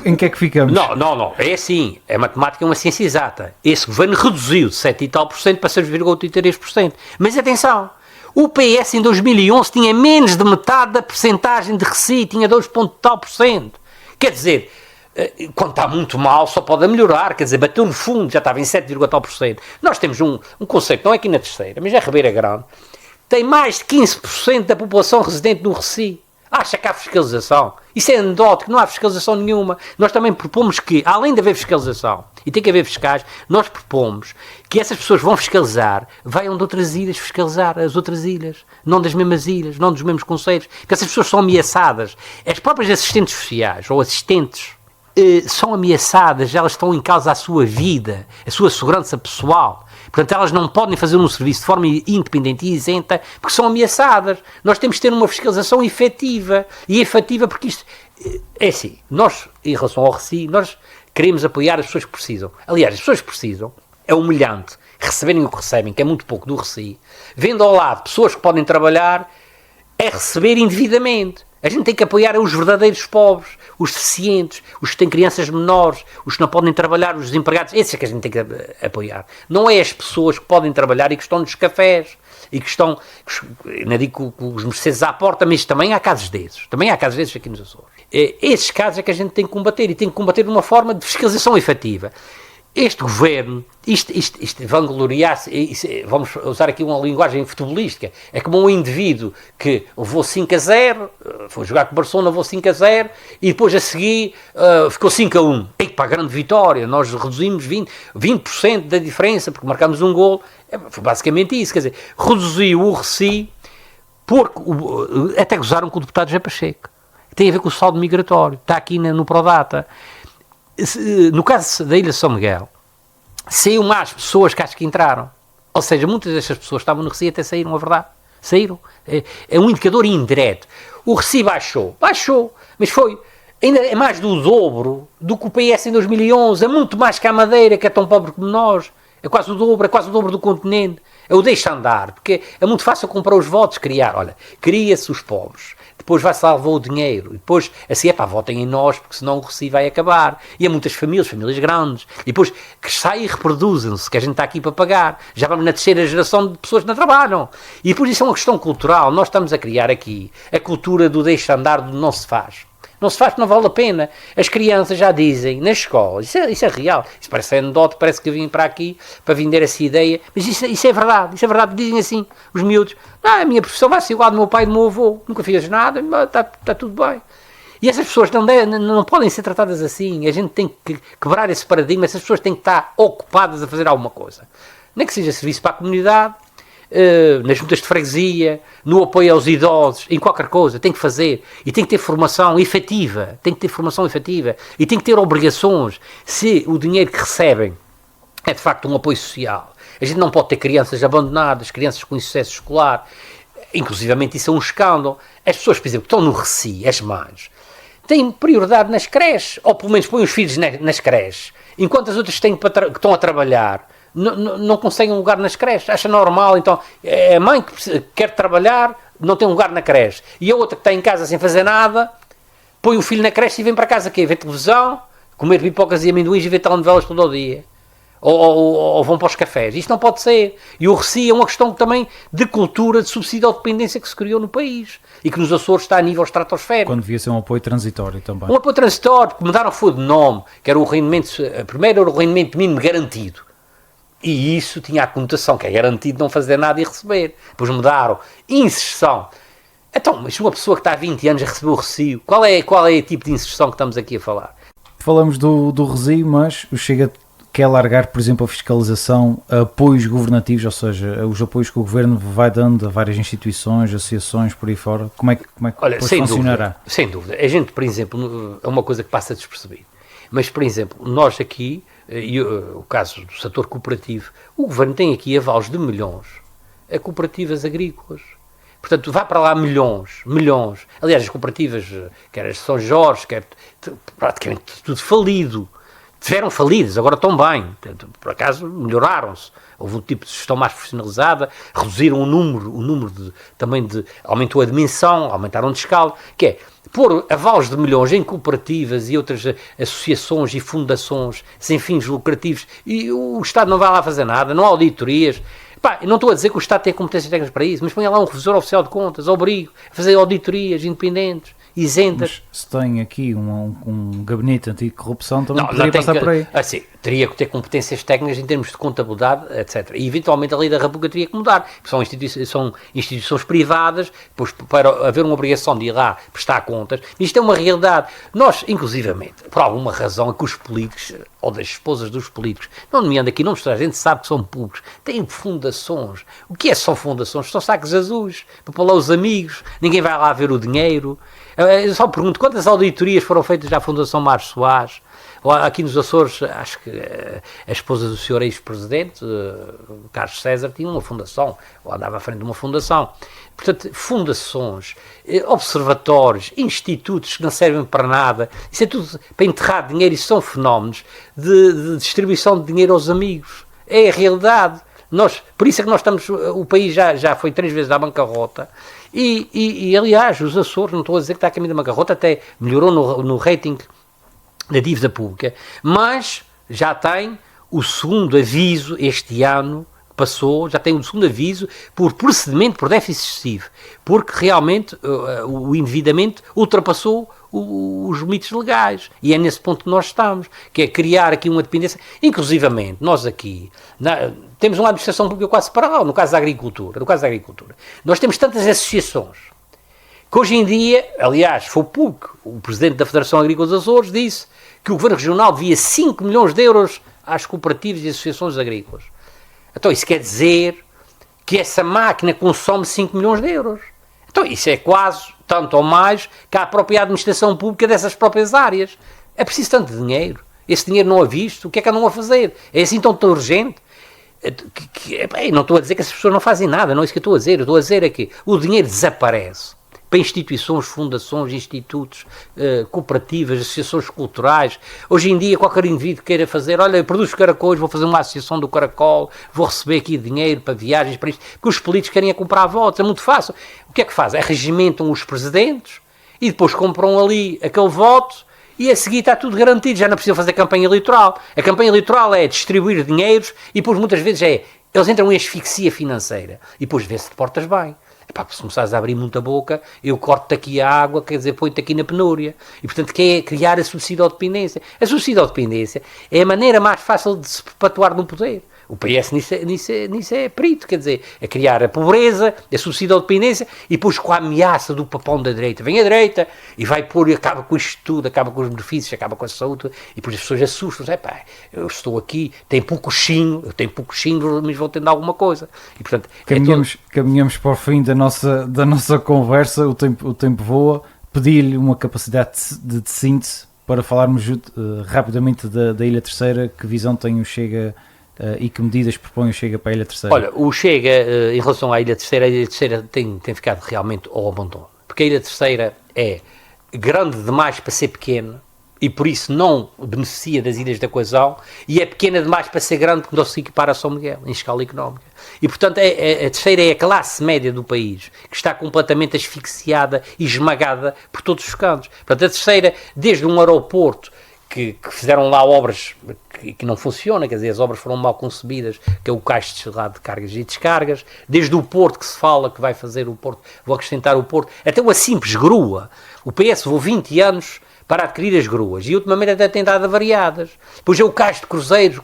Em que é que ficamos? Não. É assim. A matemática é uma ciência exata. Esse governo reduziu de 7 e tal por cento para 6,83%. Mas atenção, o PS em 2011 tinha menos de metade da percentagem de RESI, tinha 2 tal por cento. Quer dizer, quando está muito mal, só pode melhorar. Quer dizer, bateu no fundo, já estava em 7, tal por cento. Nós temos um conceito, não é aqui na Terceira, mas é Ribeira Grande, tem mais de 15% da população residente no RESI. Acha que há fiscalização? Isso é anedótico, não há fiscalização nenhuma. Nós também propomos que, além de haver fiscalização, e tem que haver fiscais, nós propomos que essas pessoas vão fiscalizar, venham de outras ilhas fiscalizar as outras ilhas, não das mesmas ilhas, não dos mesmos conceitos, porque essas pessoas são ameaçadas. As próprias assistentes sociais, ou assistentes, são ameaçadas, elas estão em causa a sua vida, a sua segurança pessoal. Portanto, elas não podem fazer um serviço de forma independente e isenta porque são ameaçadas. Nós temos que ter uma fiscalização efetiva. E efetiva porque isto... É assim, nós, em relação ao RESI, nós queremos apoiar as pessoas que precisam. Aliás, as pessoas que precisam, é humilhante receberem o que recebem, que é muito pouco do RESI. Vendo ao lado pessoas que podem trabalhar, é receber indevidamente. A gente tem que apoiar os verdadeiros pobres, os deficientes, os que têm crianças menores, os que não podem trabalhar, os desempregados. Esses é que a gente tem que apoiar. Não é as pessoas que podem trabalhar e que estão nos cafés e que estão, não digo com os Mercedes à porta, mas também há casos desses. Também há casos desses aqui nos Açores. Esses casos é que a gente tem que combater e tem que combater de uma forma de fiscalização efetiva. Este governo, isto vangloriar-se, vamos usar aqui uma linguagem futebolística, é como um indivíduo que levou 5-0, foi jogar com o Barcelona, levou 5-0, e depois a seguir ficou 5-1. E para a grande vitória, nós reduzimos 20% da diferença, porque marcámos um gol. Foi basicamente isso, quer dizer, reduziu o Reci, porque até gozaram com o deputado José Pacheco. Tem a ver com o saldo migratório, está aqui no Prodata. No caso da Ilha de São Miguel, saíram mais pessoas que as que entraram. Ou seja, muitas destas pessoas que estavam no Recife até saíram, a verdade. Saíram. É um indicador indireto. O Recife baixou, mas foi. Ainda é mais do dobro do que o PS em 2011. É muito mais que a Madeira, que é tão pobre como nós. É quase o dobro do continente. É o deixa andar, porque é muito fácil comprar os votos, cria-se os pobres. Depois vai-se lá levar o dinheiro, e depois, assim, votem em nós, porque senão o Recife vai acabar. E há muitas famílias grandes, e depois que saem e reproduzem-se, que a gente está aqui para pagar. Já vamos na terceira geração de pessoas que não trabalham. E depois isso é uma questão cultural. Nós estamos a criar aqui a cultura do deixa andar, do não se faz. Não se faz, não vale a pena. As crianças já dizem, na escola, isso é real, isso parece anedota, parece que eu vim para aqui para vender essa ideia, mas isso é verdade, dizem assim, os miúdos, a minha profissão vai ser igual do meu pai e do meu avô, nunca fiz nada, está tudo bem. E essas pessoas não podem ser tratadas assim, a gente tem que quebrar esse paradigma, essas pessoas têm que estar ocupadas a fazer alguma coisa. Nem que seja serviço para a comunidade, nas juntas de freguesia, no apoio aos idosos, em qualquer coisa, tem que fazer. E tem que ter formação efetiva. E tem que ter obrigações. Se o dinheiro que recebem é de facto um apoio social, a gente não pode ter crianças abandonadas, crianças com insucesso escolar. Inclusivamente isso é um escândalo. As pessoas, por exemplo, que estão no Reci, as mães, têm prioridade nas creches, ou pelo menos põem os filhos nas creches, enquanto as outras que estão a trabalhar não conseguem um lugar nas creches, acha normal. Então é a mãe que quer trabalhar, não tem um lugar na creche, e a outra que está em casa sem fazer nada, põe o filho na creche e vem para casa quê? Ver televisão, comer pipocas e amendoins e ver telenovelas todo o dia, ou vão para os cafés. Isto não pode ser. E o Reci é uma questão também de cultura, de subsídio ou dependência que se criou no país e que nos Açores está a nível estratosférico. Quando devia ser um apoio transitório também. Um apoio transitório, que mudaram foi de nome, que era o rendimento, primeiro era o rendimento mínimo garantido. E isso tinha a conotação que é garantido não fazer nada e receber. Depois mudaram. Inserção. Então, mas uma pessoa que está há 20 anos a receber o Reci, qual é o tipo de inserção que estamos aqui a falar? Falamos do Reci, mas o Chega quer largar, por exemplo, a fiscalização a apoios governativos, ou seja, os apoios que o Governo vai dando a várias instituições, associações, por aí fora. Como é que depois funcionará? Sem dúvida. A gente, por exemplo, é uma coisa que passa despercebido. Mas, por exemplo, nós aqui, o caso do setor cooperativo, o Governo tem aqui avales de milhões a cooperativas agrícolas. Portanto, vai para lá milhões. Aliás, as cooperativas, quer as de São Jorge, quer praticamente tudo falido. Tiveram falidas, agora estão bem. Portanto, por acaso, melhoraram-se. Houve um tipo de gestão mais profissionalizada, reduziram o número aumentou a dimensão, aumentaram de escala, que é pôr avales de milhões em cooperativas e outras associações e fundações sem fins lucrativos, e o Estado não vai lá fazer nada, não há auditorias. Eu não estou a dizer que o Estado tem competências técnicas para isso, mas põe lá um revisor oficial de contas, obrigo a fazer auditorias independentes, isentas. Mas se tem aqui um gabinete anticorrupção, também poderia passar por aí. Assim, teria que ter competências técnicas em termos de contabilidade, etc. E eventualmente a lei da República teria que mudar. São instituições privadas, pois para haver uma obrigação de ir lá prestar contas. Isto é uma realidade. Nós, inclusivamente, por alguma razão, é que os políticos, ou das esposas dos políticos, não nomeando aqui nomes, a gente sabe que são públicos, têm fundações. O que são fundações? São sacos azuis, para pôr lá os amigos, ninguém vai lá ver o dinheiro. Eu só pergunto, quantas auditorias foram feitas à Fundação Mário Soares? Aqui nos Açores, acho que a esposa do senhor ex-presidente, Carlos César, tinha uma fundação, ou andava à frente de uma fundação. Portanto, fundações, observatórios, institutos que não servem para nada, isso é tudo para enterrar dinheiro, isso são fenómenos de distribuição de dinheiro aos amigos. É a realidade. Por isso é que nós estamos, o país já foi 3 vezes à bancarrota e aliás, os Açores, não estou a dizer que está a caminho da bancarrota, até melhorou no rating da dívida pública, mas já tem o segundo aviso este ano, passou, já tem o segundo aviso por procedimento por déficit excessivo, porque realmente o endividamento ultrapassou os limites legais, e é nesse ponto que nós estamos, que é criar aqui uma dependência, inclusivamente, nós aqui, temos uma administração pública quase paralela, no caso da agricultura, nós temos tantas associações, que hoje em dia, aliás, foi público, o Presidente da Federação Agrícola dos Açores disse que o Governo Regional devia 5 milhões de euros às cooperativas e associações agrícolas. Então isso quer dizer que essa máquina consome 5 milhões de euros. Então isso é quase tanto ou mais que a própria administração pública dessas próprias áreas. É preciso tanto dinheiro. Esse dinheiro não é visto. O que é que andam a fazer? É assim tão urgente? Não estou a dizer que as pessoas não fazem nada, não é isso que eu estou a dizer. Eu estou a dizer é que o dinheiro desaparece para instituições, fundações, institutos, cooperativas, associações culturais. Hoje em dia, qualquer indivíduo queira fazer, olha, eu produzo caracóis, vou fazer uma associação do caracol, vou receber aqui dinheiro para viagens, para isto, porque os políticos querem comprar votos, é muito fácil. O que é que fazem? regimentam os presidentes e depois compram ali aquele voto e a seguir está tudo garantido, já não precisa fazer campanha eleitoral. A campanha eleitoral é distribuir dinheiros e depois muitas vezes eles entram em asfixia financeira e depois vê-se de portas bem. Epá, se começares a abrir muita boca, eu corto-te aqui a água, quer dizer, põe-te aqui na penúria. E, portanto, quer criar a suicidodependência. A suicidodependência é a maneira mais fácil de se perpetuar no poder. O PS nisso é perito, quer dizer, é criar a pobreza, a suicidodependência, e depois com a ameaça do papão da direita. Vem a direita e vai pôr e acaba com isto tudo, acaba com os benefícios, acaba com a saúde, e depois as pessoas assustam-se. Epá, eu estou aqui, tenho pouco chinho, mas vou tendo alguma coisa. E, portanto, caminhamos para o fim da nossa conversa, o tempo voa. Pedi-lhe uma capacidade de síntese para falarmos rapidamente da Ilha Terceira. Que visão tem o Chega e que medidas propõe o Chega para a Ilha Terceira? Olha, o Chega, em relação à Ilha Terceira tem ficado realmente ao abandono. Porque a Ilha Terceira é grande demais para ser pequena e por isso não beneficia das Ilhas da Coesão, e é pequena demais para ser grande que não se equipara a São Miguel, em escala económica. E, portanto, a Terceira é a classe média do país, que está completamente asfixiada e esmagada por todos os cantos. Portanto, a Terceira, desde um aeroporto, que fizeram lá obras que não funcionam, quer dizer, as obras foram mal concebidas, que é o cais de cargas e descargas, desde o porto que se fala que vai fazer o porto, vou acrescentar o porto, até uma simples grua. O PS levou 20 anos para adquirir as gruas, e ultimamente até tem dado variadas. Depois é o cais de cruzeiros,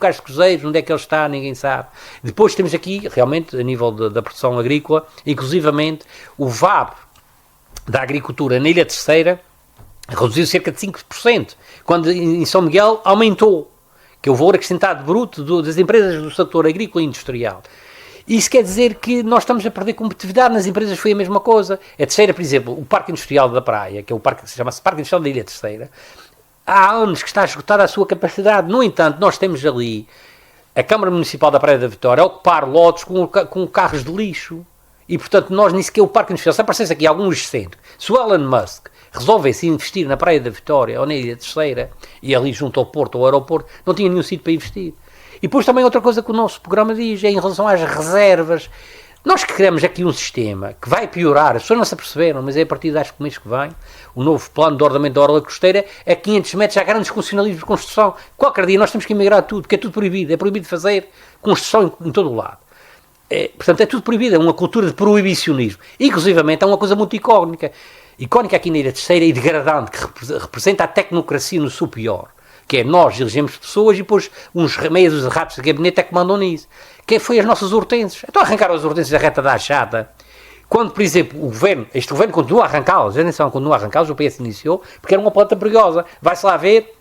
onde é que ele está, ninguém sabe. Depois temos aqui, realmente, a nível da produção agrícola, inclusivamente, o VAB da agricultura na Ilha Terceira reduziu cerca de 5%, quando em São Miguel aumentou, que é o valor acrescentado bruto das empresas do setor agrícola e industrial. Isso quer dizer que nós estamos a perder competitividade. Nas empresas foi a mesma coisa. A Terceira, por exemplo, o Parque Industrial da Praia, que é o parque que se chama Parque Industrial da Ilha Terceira, há anos que está esgotada a sua capacidade. No entanto, nós temos ali a Câmara Municipal da Praia da Vitória a ocupar lotes com carros de lixo. E, portanto, nós nem sequer o Parque Industrial, se aparecesse aqui algum excêntrico, se o Elon Musk resolvesse investir na Praia da Vitória ou na Ilha Terceira, e ali junto ao Porto ou ao aeroporto, não tinha nenhum sítio para investir. E depois também outra coisa que o nosso programa diz é em relação às reservas. Nós que criamos aqui um sistema que vai piorar, as pessoas não se aperceberam, mas é a partir das mês que vem, o novo plano de ordenamento da orla costeira é 500 metros, já há grandes condicionalismos de construção. Qualquer dia nós temos que emigrar tudo, porque é tudo proibido, é proibido fazer construção em todo o lado. Portanto, é tudo proibido, é uma cultura de proibicionismo. Inclusivamente, é uma coisa muito icónica aqui na Ilha Terceira e degradante, que representa a tecnocracia no seu pior. Que é nós elegemos pessoas e depois uns meios de ratos de gabinete é que mandam nisso. Que foi as nossas hortênsias. Então arrancaram as hortênsias da reta da Achata. Quando, por exemplo, este governo continua a arrancá-las, o PS iniciou, porque era uma planta perigosa. Vai-se lá ver,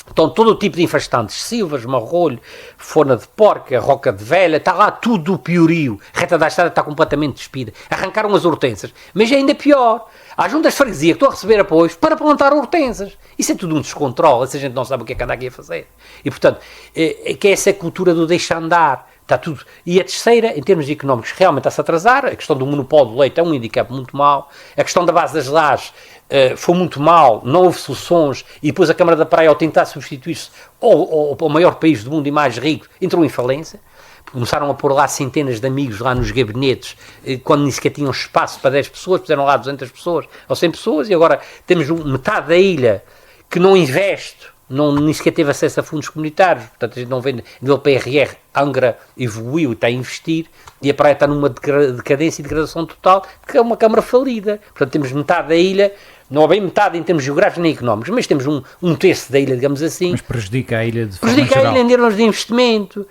estão todo o tipo de infestantes, silvas, marrolho, fona de porca, roca de velha, está lá tudo o piorio. A reta da Achata está completamente despida. Arrancaram as hortênsias. Mas é ainda pior. Há juntas de freguesia que estão a receber apoios para plantar hortensas. Isso é tudo um descontrole, essa gente não sabe o que é que anda aqui a fazer. E, portanto, é que essa cultura do deixar andar, está tudo. E a Terceira, em termos económicos, realmente está-se a atrasar. A questão do monopólio do leite é um handicap muito mau. A questão da base das lajes foi muito mal, não houve soluções, e depois a Câmara da Praia, ao tentar substituir-se ao maior país do mundo e mais rico, entrou em falência. começaram a pôr lá centenas de amigos lá nos gabinetes, quando nem sequer tinham espaço para 10 pessoas, puseram lá 200 pessoas ou 100 pessoas, e agora temos metade da ilha que não investe, nem sequer teve acesso a fundos comunitários, portanto a gente não vê, nível PRR, Angra evoluiu e está a investir, e a praia está numa decadência e degradação total, porque é uma câmara falida. Portanto temos metade da ilha, não é bem metade em termos geográficos nem económicos, mas temos um terço da ilha, digamos assim. Mas prejudica a ilha de forma Prejudica a ilha em termos de investimento,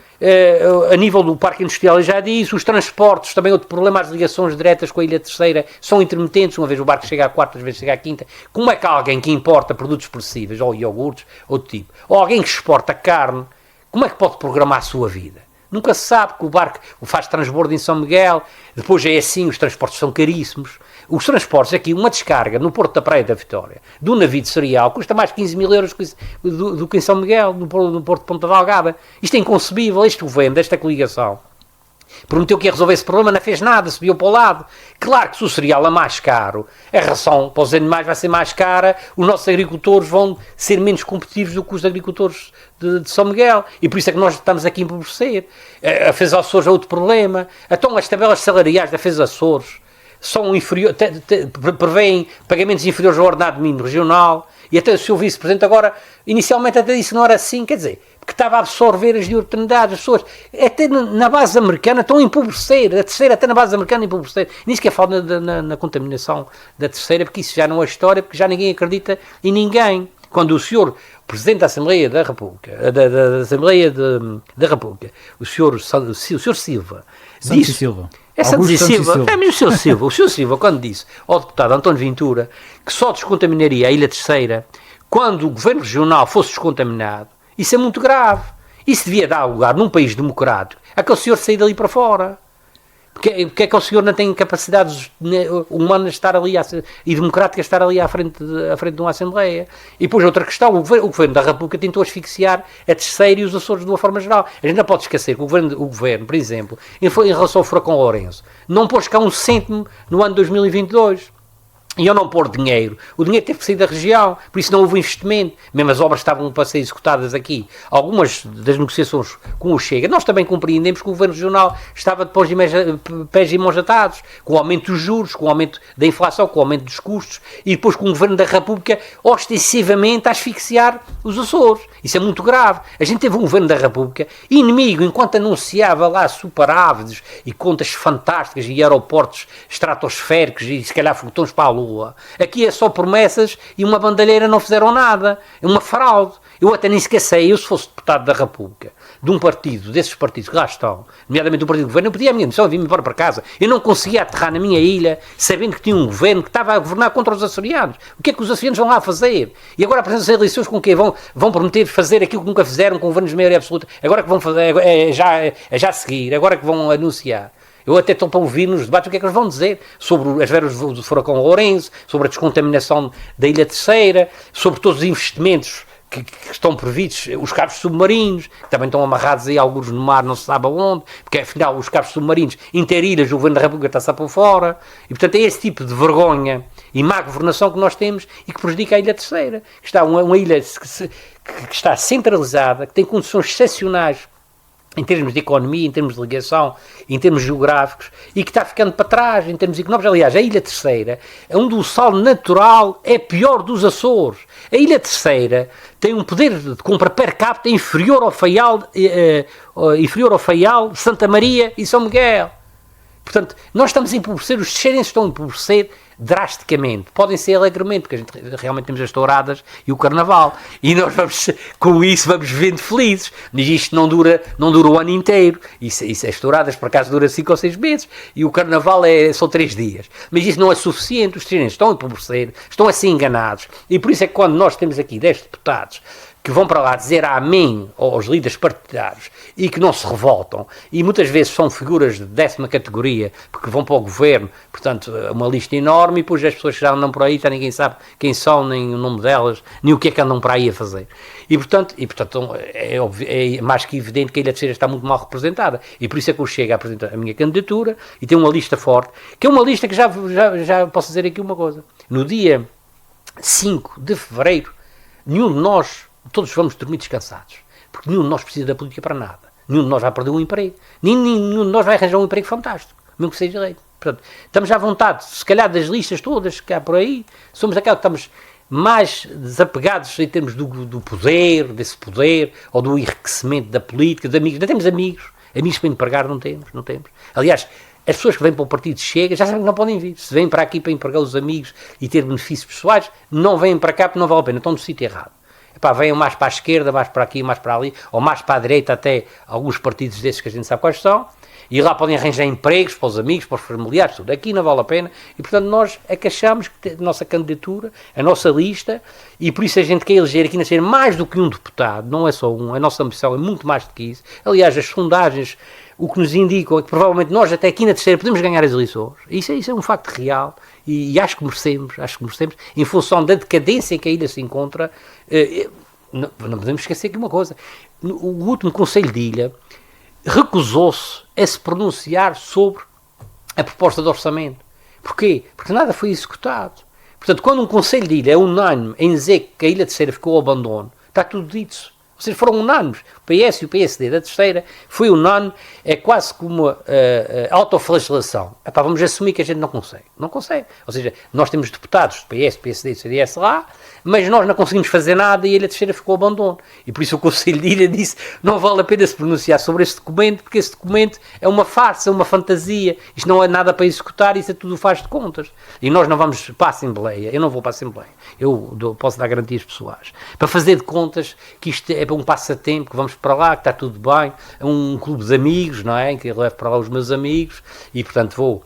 a nível do parque industrial, eu já disse, os transportes, também outro problema, as ligações diretas com a Ilha Terceira são intermitentes, uma vez o barco chega à quarta, outra vez chega à quinta. Como é que alguém que importa produtos perecíveis, ou iogurtes, outro tipo, ou alguém que exporta carne, como é que pode programar a sua vida? Nunca se sabe, que o barco faz transbordo em São Miguel, depois é assim, os transportes são caríssimos. Os transportes aqui, uma descarga no Porto da Praia da Vitória, de um navio de cereal, custa mais 15 mil euros do que em São Miguel, no Porto de Ponta Delgada. Isto é inconcebível, este governo, esta coligação, prometeu que ia resolver esse problema, não fez nada, subiu para o lado. Claro que se o cereal é mais caro, a ração para os animais vai ser mais cara, os nossos agricultores vão ser menos competitivos do que os agricultores de São Miguel, e por isso é que nós estamos aqui a empobrecer. A FES Açores é outro problema. Então as tabelas salariais da FES Açores são inferiores, prevêem pagamentos inferiores ao ordenado mínimo regional, e até o seu vice-presidente agora, inicialmente até disse que não era assim, quer dizer, que estava a absorver as oportunidades, as pessoas, até na base americana estão a empobrecer, a terceira até na base americana a empobrecer, nem sequer falo na contaminação da terceira, porque isso já não é história, porque já ninguém acredita em ninguém. Quando o senhor Presidente da Assembleia da República, da Assembleia da República, o senhor Silva, disse... Silva. É Santos e Silva, é mesmo o senhor Silva, quando disse ao deputado António Ventura que só descontaminaria a Ilha Terceira quando o governo regional fosse descontaminado, isso é muito grave. Isso devia dar lugar, num país democrático, a que o senhor sair dali para fora. Porque é que o senhor não tem capacidades humanas de estar ali e democráticas de estar ali à frente de uma Assembleia? E depois outra questão, o governo da República tentou asfixiar a Terceira e os Açores de uma forma geral. A gente não pode esquecer que o governo, por exemplo, em relação ao furacão Lourenço, não pôs cá um cêntimo no ano 2022. E ao não pôr dinheiro, o dinheiro teve que sair da região, por isso não houve investimento, mesmo as obras estavam para ser executadas aqui. Algumas das negociações com o Chega, nós também compreendemos que o Governo Regional estava depois de pés e mãos atados, com o aumento dos juros, com o aumento da inflação, com o aumento dos custos, e depois com o Governo da República ostensivamente a asfixiar os Açores. Isso é muito grave. A gente teve um Governo da República inimigo, enquanto anunciava lá superávides e contas fantásticas e aeroportos estratosféricos e se calhar foguetões para a Lua. Aqui é só promessas e uma bandalheira, não fizeram nada. É uma fraude. Eu até nem sequer sei, eu se fosse deputado da República, de um partido, desses partidos que lá estão, nomeadamente do partido do governo, eu pedia a minha demissão e vim-me embora para casa. Eu não conseguia aterrar na minha ilha, sabendo que tinha um governo que estava a governar contra os açorianos. O que é que os açorianos vão lá fazer? E agora apresentam-se eleições com quem vão prometer fazer aquilo que nunca fizeram com governos de maioria absoluta. Agora que vão fazer, é já a seguir, agora que vão anunciar. Eu até estou para ouvir nos debates o que é que eles vão dizer sobre as veras do furacão Lourenço, sobre a descontaminação da Ilha Terceira, sobre todos os investimentos que estão previstos, os cabos submarinos, que também estão amarrados aí alguns no mar, não se sabe aonde, porque afinal os cabos submarinos interilhas, o Governo da República está-se a pôr fora, e portanto é esse tipo de vergonha e má governação que nós temos e que prejudica a Ilha Terceira, que está uma ilha que está centralizada, que tem condições excepcionais em termos de economia, em termos de ligação, em termos geográficos, e que está ficando para trás em termos económicos. Aliás, a Ilha Terceira, onde o sal natural é pior dos Açores. A Ilha Terceira tem um poder de compra per capita inferior ao Faial, Santa Maria e São Miguel. Portanto, nós estamos a empobrecer, os terceirenses estão a empobrecer drasticamente. Podem ser alegremente, porque a gente realmente temos as touradas e o carnaval. E nós vamos, com isso, vamos vivendo felizes. Mas isto não dura o ano inteiro. Isso, as touradas, por acaso, dura 5 ou 6 meses. E o carnaval são 3 dias. Mas isso não é suficiente. Os terceirenses estão a empobrecer, estão a ser enganados. E por isso é que quando nós temos aqui 10 deputados que vão para lá dizer amém aos líderes partidários e que não se revoltam, e muitas vezes são figuras de 10ª categoria, porque vão para o governo, portanto, uma lista enorme, e depois as pessoas que já andam por aí, já ninguém sabe quem são, nem o nome delas, nem o que é que andam para aí a fazer. E portanto é mais que evidente que a Ilha Terceira está muito mal representada, e por isso é que eu chego a apresentar a minha candidatura, e tem uma lista forte, que é uma lista que já posso dizer aqui uma coisa. No dia 5 de fevereiro, nenhum de nós, todos vamos dormir descansados, porque nenhum de nós precisa da política para nada. Nenhum de nós vai perder um emprego. Nenhum de nós vai arranjar um emprego fantástico, mesmo que seja eleito. Portanto, estamos à vontade, se calhar das listas todas que há por aí, somos aquelas que estamos mais desapegados em termos do poder, desse poder, ou do enriquecimento da política, dos amigos. Não temos amigos para empregar não temos. Aliás, as pessoas que vêm para o partido Chega já sabem que não podem vir. Se vêm para aqui para empregar os amigos e ter benefícios pessoais, não vêm para cá porque não vale a pena, estão no sítio errado. Venham mais para a esquerda, mais para aqui, mais para ali, ou mais para a direita, até alguns partidos desses que a gente sabe quais são, e lá podem arranjar empregos para os amigos, para os familiares, tudo. Aqui não vale a pena, e portanto nós é que achamos que a nossa candidatura, a nossa lista, e por isso a gente quer eleger aqui nascer mais do que um deputado, não é só um, a nossa ambição é muito mais do que isso. Aliás, as sondagens, o que nos indicam é que provavelmente nós até aqui na terceira podemos ganhar as eleições. Isso é um facto real, e acho que merecemos, em função da decadência em que a ilha se encontra. Não podemos esquecer aqui uma coisa, o último Conselho de Ilha recusou-se a se pronunciar sobre a proposta de orçamento. Porquê? Porque nada foi executado. Portanto, quando um Conselho de Ilha é unânime em dizer que a Ilha Terceira ficou ao abandono, está tudo dito. Vocês foram unânimes. O PS e o PSD da Terceira foi unânime, é quase como uma autoflagelação. Vamos assumir que a gente não consegue. Não consegue. Ou seja, nós temos deputados do PS, PSD e CDS lá, mas nós não conseguimos fazer nada e a Ilha Terceira ficou ao abandono. E por isso o Conselho de Ilha disse não vale a pena se pronunciar sobre este documento, porque esse documento é uma farsa, uma fantasia. Isto não é nada para executar, isso é tudo faz de contas. E nós não vamos para a Assembleia. Eu não vou para a Assembleia. Eu posso dar garantias pessoais. Para fazer de contas que isto é um passatempo, que vamos para lá, que está tudo bem, é um clube de amigos, não é? Em que eu levo para lá os meus amigos e, portanto, vou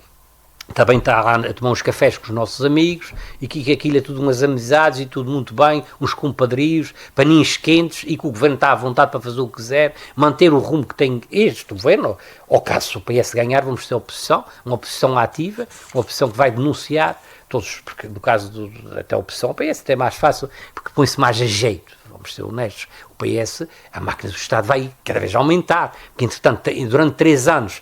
também estar lá a tomar uns cafés com os nossos amigos e que aquilo é tudo umas amizades e tudo muito bem, uns compadrios, paninhos quentes e que o governo está à vontade para fazer o que quiser, manter o rumo que tem este governo, ou caso o PS ganhar, vamos ter oposição, uma oposição ativa, uma oposição que vai denunciar todos, porque no caso até a oposição ao PS até é mais fácil, porque põe-se mais a jeito. Vamos ser honestos, o PS, a máquina do Estado vai cada vez aumentar, porque entretanto, durante 3 anos,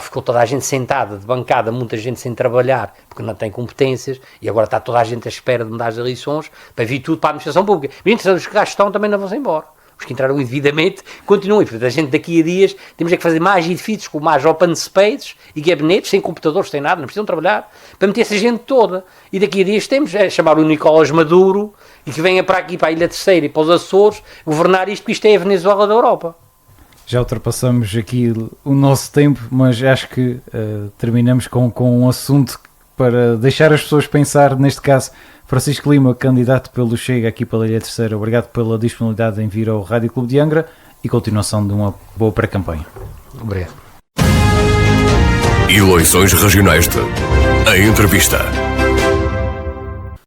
ficou toda a gente sentada, de bancada, muita gente sem trabalhar, porque não tem competências, e agora está toda a gente à espera de mudar as eleições, para vir tudo para a administração pública. E entretanto, os que cá estão também não vão-se embora. Os que entraram indevidamente continuam. E, portanto, a gente daqui a dias temos é que fazer mais edifícios com mais open spaces e gabinetes, sem computadores, sem nada, não precisam trabalhar, para meter essa gente toda. E daqui a dias temos é chamar o Nicolás Maduro e que venha para aqui, para a Ilha Terceira e para os Açores, governar isto, porque isto é a Venezuela da Europa. Já ultrapassamos aqui o nosso tempo, mas acho que terminamos com um assunto para deixar as pessoas pensar, neste caso, Francisco Lima, candidato pelo Chega aqui pela Ilha Terceira, obrigado pela disponibilidade em vir ao Rádio Clube de Angra e continuação de uma boa pré-campanha. Obrigado. Eleições Regionais de A Entrevista.